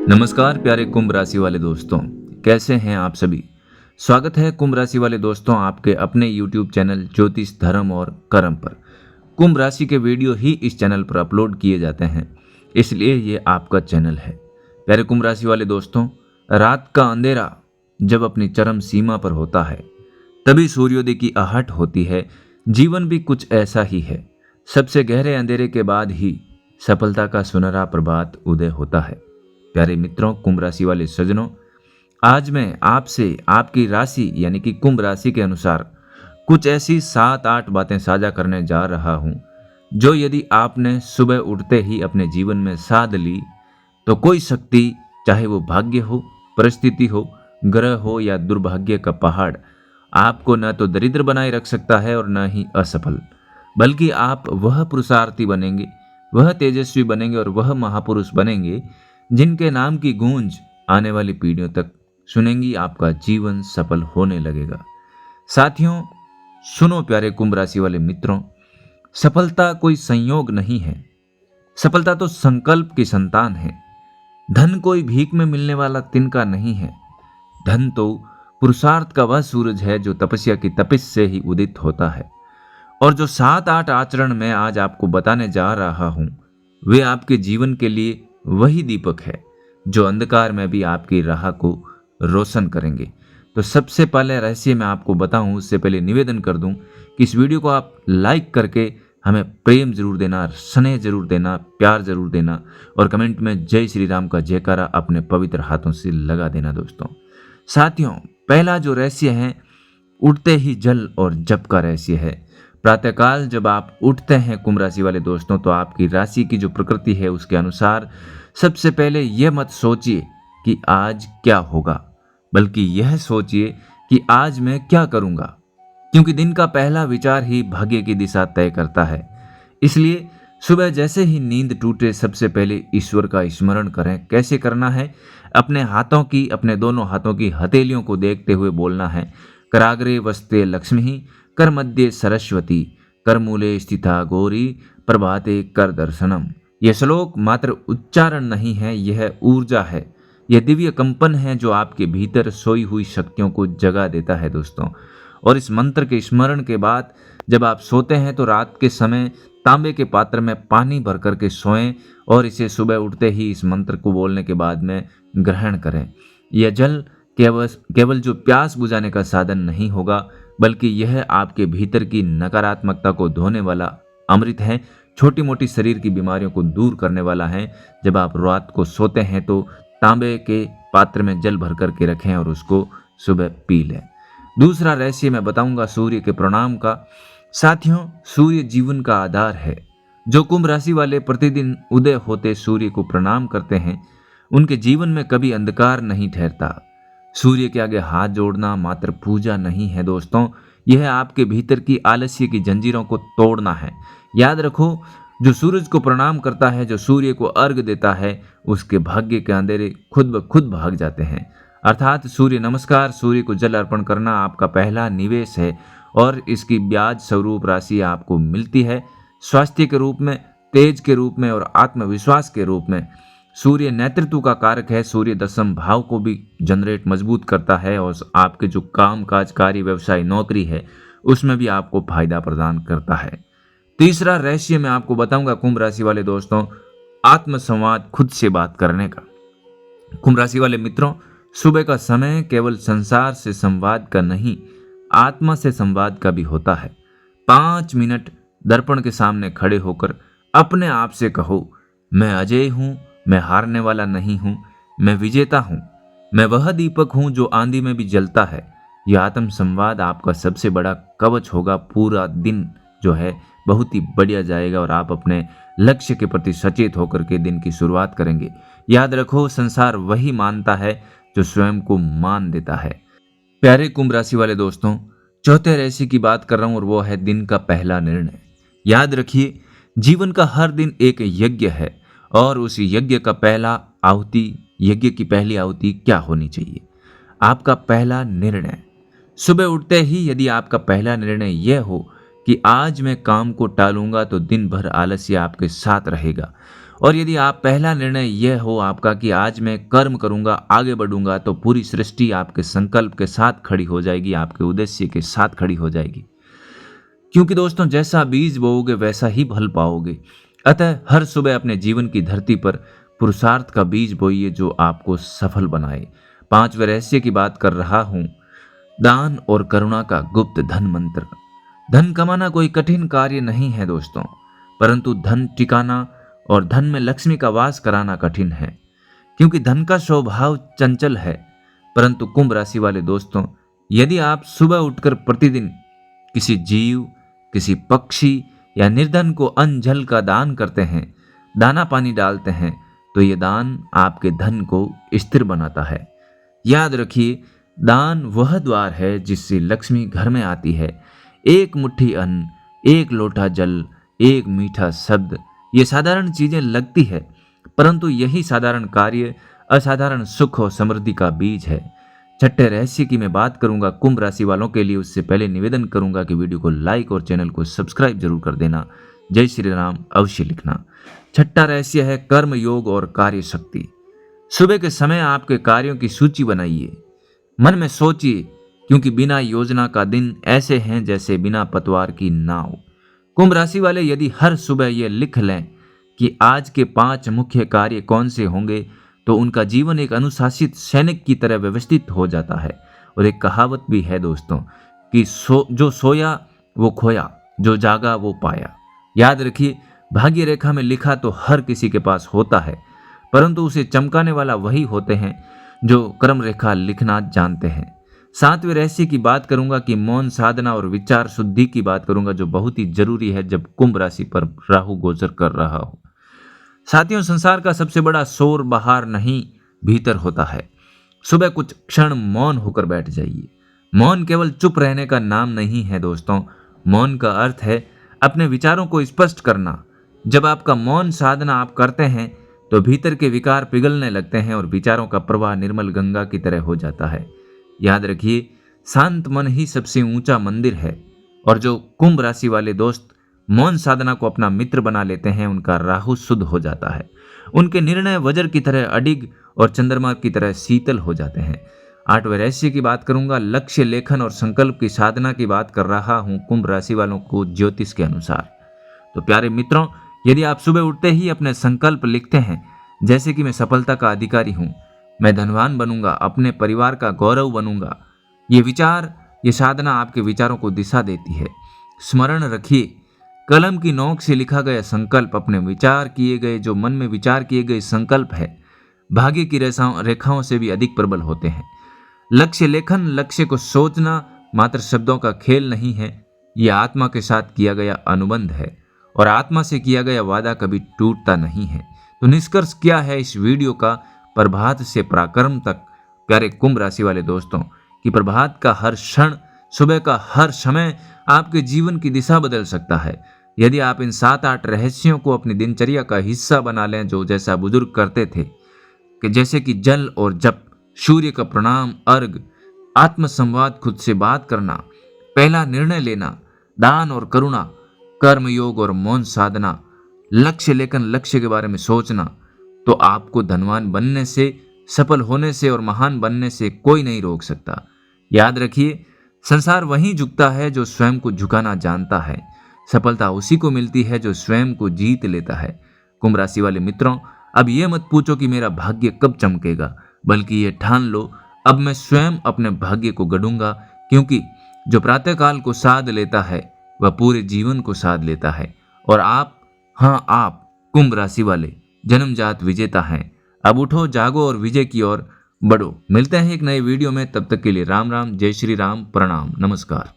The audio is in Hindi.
नमस्कार प्यारे कुंभ राशि वाले दोस्तों, कैसे हैं आप सभी। स्वागत है कुंभ राशि वाले दोस्तों आपके अपने YouTube चैनल ज्योतिष धर्म और कर्म पर। कुंभ राशि के वीडियो ही इस चैनल पर अपलोड किए जाते हैं, इसलिए ये आपका चैनल है। प्यारे कुंभ राशि वाले दोस्तों, रात का अंधेरा जब अपनी चरम सीमा पर होता है तभी सूर्योदय की आहट होती है। जीवन भी कुछ ऐसा ही है। सबसे गहरे अंधेरे के बाद ही सफलता का सुनहरा प्रभात उदय होता है। प्यारे मित्रों, कुंभ राशि वाले सज्जनों, आज मैं आपसे आपकी राशि यानी कि कुंभ राशि के अनुसार कुछ ऐसी 7-8 बातें साझा करने जा रहा हूं जो यदि आपने सुबह उठते ही अपने जीवन में साध ली तो कोई शक्ति, चाहे वो भाग्य हो, परिस्थिति हो, ग्रह हो या दुर्भाग्य का पहाड़, आपको न तो दरिद्र बनाए रख सकता है और न ही असफल, बल्कि आप वह पुरुषार्थी बनेंगे, वह तेजस्वी बनेंगे और वह महापुरुष बनेंगे जिनके नाम की गूंज आने वाली पीढ़ियों तक सुनेंगी। आपका जीवन सफल होने लगेगा। साथियों सुनो प्यारे कुंभ राशि वाले मित्रों, सफलता कोई संयोग नहीं है। सफलता तो संकल्प की संतान है। धन कोई भीख में मिलने वाला तिनका नहीं है। धन तो पुरुषार्थ का वह सूरज है जो तपस्या की तपिश से ही उदित होता है। और जो 7-8 आचरण मैं आज आपको बताने जा रहा हूं वे आपके जीवन के लिए वही दीपक है जो अंधकार में भी आपकी राह को रोशन करेंगे। तो सबसे पहले रहस्य मैं आपको बताऊं उससे पहले निवेदन कर दूं कि इस वीडियो को आप लाइक करके हमें प्रेम जरूर देना, स्नेह जरूर देना, प्यार जरूर देना और कमेंट में जय श्री राम का जयकारा अपने पवित्र हाथों से लगा देना। दोस्तों साथियों, पहला जो रहस्य है उठते ही जल और जप का रहस्य है। प्रातःकाल जब आप उठते हैं कुंभ राशि वाले दोस्तों, तो आपकी राशि की जो प्रकृति है उसके अनुसार सबसे पहले यह मत सोचिए कि आज क्या होगा, बल्कि यह सोचिए कि आज मैं क्या करूंगा, क्योंकि दिन का पहला विचार ही भाग्य की दिशा तय करता है। इसलिए सुबह जैसे ही नींद टूटे सबसे पहले ईश्वर का स्मरण करें। कैसे करना है? अपने दोनों हाथों की हथेलियों को देखते हुए बोलना है, कराग्रे वस्ते लक्ष्मी, कर मध्य सरस्वती, कर मूले स्थिता गौरी, प्रभाते कर दर्शनम। यह श्लोक मात्र उच्चारण नहीं है, यह ऊर्जा है, यह दिव्य कंपन है जो आपके भीतर सोई हुई शक्तियों को जगा देता है। दोस्तों, और इस मंत्र के स्मरण के बाद जब आप सोते हैं तो रात के समय तांबे के पात्र में पानी भर करके सोएं और इसे सुबह उठते ही इस मंत्र को बोलने के बाद में ग्रहण करें। यह जल केवल जो प्यास बुझाने का साधन नहीं होगा, बल्कि यह आपके भीतर की नकारात्मकता को धोने वाला अमृत है, छोटी मोटी शरीर की बीमारियों को दूर करने वाला है। जब आप रात को सोते हैं तो तांबे के पात्र में जल भर करके रखें और उसको सुबह पी लें। दूसरा रहस्य मैं बताऊंगा सूर्य के प्रणाम का। साथियों, सूर्य जीवन का आधार है। जो कुंभ राशि वाले प्रतिदिन उदय होते सूर्य को प्रणाम करते हैं उनके जीवन में कभी अंधकार नहीं ठहरता। सूर्य के आगे हाथ जोड़ना मात्र पूजा नहीं है दोस्तों, यह आपके भीतर की आलस्य की जंजीरों को तोड़ना है। याद रखो, जो सूरज को प्रणाम करता है, जो सूर्य को अर्घ देता है, उसके भाग्य के अंधेरे खुद ब खुद भाग जाते हैं। अर्थात सूर्य नमस्कार, सूर्य को जल अर्पण करना आपका पहला निवेश है और इसकी ब्याज स्वरूप राशि आपको मिलती है। स्वास्थ्य के रूप में, तेज के रूप में और आत्मविश्वास के रूप में। सूर्य नेतृत्व का कारक है। सूर्य दशम भाव को भी जनरेट मजबूत करता है और आपके जो काम काज, कार्य, व्यवसाय, नौकरी है उसमें भी आपको फायदा प्रदान करता है। तीसरा रहस्य मैं आपको बताऊंगा कुंभ राशि वाले दोस्तों, आत्मसंवाद, खुद से बात करने का। कुंभ राशि वाले मित्रों, सुबह का समय केवल संसार से संवाद का नहीं, आत्मा से संवाद का भी होता है। 5 मिनट दर्पण के सामने खड़े होकर अपने आप से कहो, मैं अजय हूं, मैं हारने वाला नहीं हूं, मैं विजेता हूं, मैं वह दीपक हूं जो आंधी में भी जलता है। यह आत्म संवाद आपका सबसे बड़ा कवच होगा। पूरा दिन जो है बहुत ही बढ़िया जाएगा और आप अपने लक्ष्य के प्रति सचेत होकर के दिन की शुरुआत करेंगे। याद रखो, संसार वही मानता है जो स्वयं को मान देता है। प्यारे कुंभ राशि वाले दोस्तों, चौथे रहस्य की बात कर रहा हूं और वो है दिन का पहला निर्णय। याद रखिए, जीवन का हर दिन एक यज्ञ है और उस यज्ञ की पहली आहुति क्या होनी चाहिए? आपका पहला निर्णय। सुबह उठते ही यदि आपका पहला निर्णय यह हो कि आज मैं काम को टालूंगा तो दिन भर आलस्य आपके साथ रहेगा और यदि आप पहला निर्णय यह हो आपका कि आज मैं कर्म करूंगा, आगे बढ़ूंगा, तो पूरी सृष्टि आपके संकल्प के साथ खड़ी हो जाएगी, आपके उद्देश्य के साथ खड़ी हो जाएगी। क्योंकि दोस्तों, जैसा बीज बोओगे वैसा ही फल पाओगे। अतः हर सुबह अपने जीवन की धरती पर पुरुषार्थ का बीज बोइए जो आपको सफल बनाए। 5वें रहस्य की बात कर रहा हूं, दान और करुणा का गुप्त धन मंत्र। धन कमाना कोई कठिन कार्य नहीं है दोस्तों, परंतु धन टिकाना और धन में लक्ष्मी का वास कराना कठिन है, क्योंकि धन का स्वभाव चंचल है। परंतु कुंभ राशि वाले दोस्तों, यदि आप सुबह उठकर प्रतिदिन किसी जीव, किसी पक्षी या निर्धन को अन्न जल का दान करते हैं, दाना पानी डालते हैं, तो ये दान आपके धन को स्थिर बनाता है। याद रखिए, दान वह द्वार है जिससे लक्ष्मी घर में आती है। एक मुट्ठी अन्न, एक लोटा जल, एक मीठा शब्द, ये साधारण चीजें लगती है, परंतु यही साधारण कार्य असाधारण सुख और समृद्धि का बीज है। छठे रहस्य की मैं बात करूंगा कुंभ राशि वालों के लिए, उससे पहले निवेदन करूंगा कि वीडियो को लाइक और चैनल को सब्सक्राइब जरूर कर देना। जय श्री राम अवश्य लिखना। छठा रहस्य है कर्म योग और कार्य शक्ति। सुबह के समय आपके कार्यों की सूची बनाइए, मन में सोचिए, क्योंकि बिना योजना का दिन ऐसे हैं जैसे बिना पतवार की नाव। कुंभ राशि वाले यदि हर सुबह ये लिख लें कि आज के 5 मुख्य कार्य कौन से होंगे, तो उनका जीवन एक अनुशासित सैनिक की तरह व्यवस्थित हो जाता है। और एक कहावत भी है दोस्तों कि जो सोया वो खोया, जो जागा वो पाया। याद रखिए, भाग्य रेखा में लिखा तो हर किसी के पास होता है, परंतु उसे चमकाने वाला वही होते हैं जो कर्म रेखा लिखना जानते हैं। 7वें रहस्य की बात करूंगा कि मौन साधना और विचार शुद्धि की बात करूंगा, जो बहुत ही जरूरी है जब कुंभ राशि पर राहु गोचर कर रहा हो। साथियों, संसार का सबसे बड़ा शोर बाहर नहीं भीतर होता है। सुबह कुछ क्षण मौन होकर बैठ जाइए। मौन केवल चुप रहने का नाम नहीं है दोस्तों, मौन का अर्थ है अपने विचारों को स्पष्ट करना। जब आपका मौन साधना आप करते हैं तो भीतर के विकार पिघलने लगते हैं और विचारों का प्रवाह निर्मल गंगा की तरह हो जाता है। याद रखिए, शांत मन ही सबसे ऊंचा मंदिर है। और जो कुंभ राशि वाले दोस्त मौन साधना को अपना मित्र बना लेते हैं, उनका राहु शुद्ध हो जाता है। उनके निर्णय वज्र की तरह अडिग और चंद्रमा की तरह शीतल हो जाते हैं। 8वें रहस्य की बात करूंगा, लक्ष्य लेखन और संकल्प की साधना की बात कर रहा हूं कुंभ राशि वालों को ज्योतिष के अनुसार। तो प्यारे मित्रों, यदि आप सुबह उठते ही अपने संकल्प लिखते हैं, जैसे कि मैं सफलता का अधिकारी हूं, मैं धनवान बनूंगा, अपने परिवार का गौरव बनूंगा, ये विचार, ये साधना आपके विचारों को दिशा देती है। स्मरण रखिए, कलम की नोक से लिखा गया संकल्प अपने विचार किए गए, जो मन में विचार किए गए संकल्प है, भाग्य की रेखाओं से भी अधिक प्रबल होते हैं। लक्ष्य लेखन, लक्ष्य को सोचना मात्र शब्दों का खेल नहीं है, यह आत्मा के साथ किया गया अनुबंध है, और आत्मा से किया गया वादा कभी टूटता नहीं है। तो निष्कर्ष क्या है इस वीडियो का, प्रभात से पराक्रम तक, प्यारे कुंभ राशि वाले दोस्तों, कि प्रभात का हर क्षण, सुबह का हर समय आपके जीवन की दिशा बदल सकता है। यदि आप इन 7-8 रहस्यों को अपनी दिनचर्या का हिस्सा बना लें, जो जैसा बुजुर्ग करते थे, कि जैसे कि जल और जप, सूर्य का प्रणाम, अर्घ, आत्मसंवाद, खुद से बात करना, पहला निर्णय लेना, दान और करुणा, कर्म योग और मौन साधना, लक्ष्य लेखन, लक्ष्य के बारे में सोचना, तो आपको धनवान बनने से, सफल होने से और महान बनने से कोई नहीं रोक सकता। याद रखिए, संसार वहीं झुकता है जो स्वयं को झुकाना जानता है। सफलता उसी को मिलती है जो स्वयं को जीत लेता है। कुंभ राशि वाले मित्रों, अब ये मत पूछो कि मेरा भाग्य कब चमकेगा, बल्कि ये ठान लो, अब मैं स्वयं अपने भाग्य को गढ़ूंगा, क्योंकि जो प्रातःकाल को साध लेता है वह पूरे जीवन को साध लेता है। और आप, हाँ आप, कुंभ राशि वाले जन्मजात विजेता हैं। अब उठो, जागो और विजय की ओर बढ़ो। मिलते हैं एक नए वीडियो में, तब तक के लिए राम राम, जय श्री राम, प्रणाम, नमस्कार।